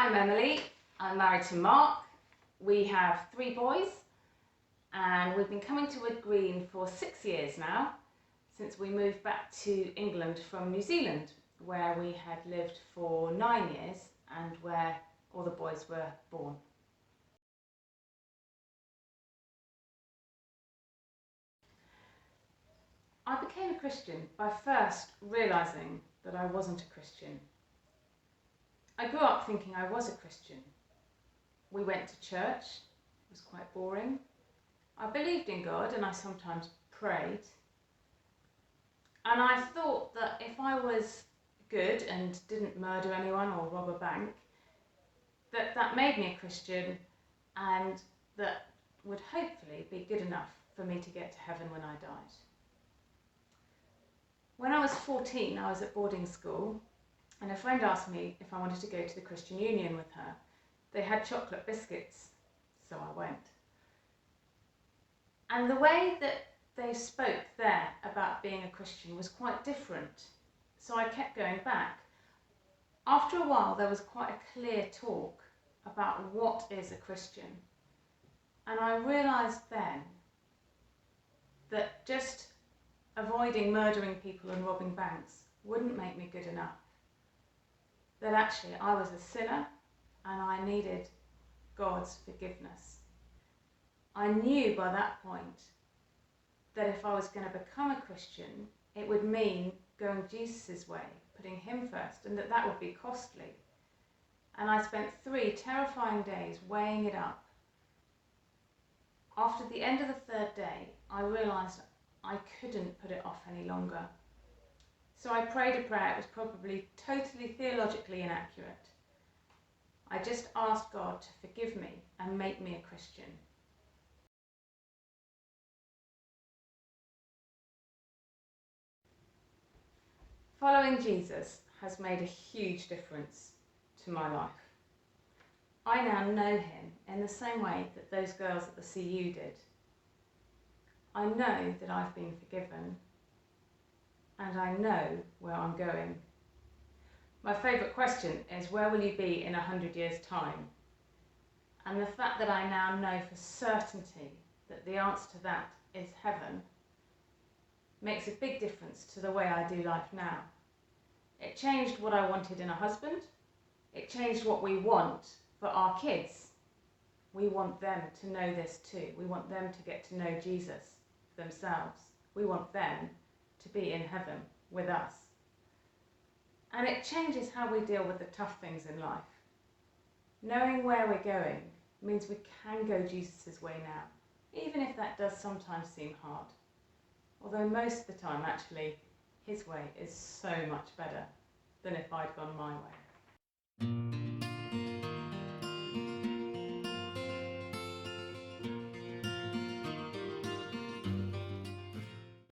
I'm Emily. I'm married to Mark. We have 3 boys and we've been coming to Wood Green for 6 years now, since we moved back to England from New Zealand, where we had lived for 9 years and where all the boys were born. I became a Christian by first realising that I wasn't a Christian. I grew up thinking I was a Christian. We went to church. It was quite boring. I believed in God and I sometimes prayed. And I thought that if I was good and didn't murder anyone or rob a bank, that made me a Christian and that would hopefully be good enough for me to get to heaven when I died. When I was 14, I was at boarding school and a friend asked me if I wanted to go to the Christian Union with her. They had chocolate biscuits, so I went. And the way that they spoke there about being a Christian was quite different, so I kept going back. After a while, there was quite a clear talk about what is a Christian, and I realised then that just avoiding murdering people and robbing banks wouldn't make me good enough. That actually I was a sinner and I needed God's forgiveness. I knew by that point that if I was going to become a Christian, it would mean going Jesus' way, putting him first, and that would be costly. And I spent 3 terrifying days weighing it up. After the end of the 3rd day, I realised I couldn't put it off any longer. So I prayed a prayer. It was probably totally theologically inaccurate. I just asked God to forgive me and make me a Christian. Following Jesus has made a huge difference to my life. I now know him in the same way that those girls at the CU did. I know that I've been forgiven, and I know where I'm going. My favourite question is, where will you be in 100 years' time? And the fact that I now know for certainty that the answer to that is heaven makes a big difference to the way I do life now. It changed what I wanted in a husband. It changed what we want for our kids. We want them to know this too. We want them to get to know Jesus themselves. We want them to be in heaven with us. And it changes how we deal with the tough things in life. Knowing where we're going means we can go Jesus' way now, even if that does sometimes seem hard. Although most of the time, actually, his way is so much better than if I'd gone my way.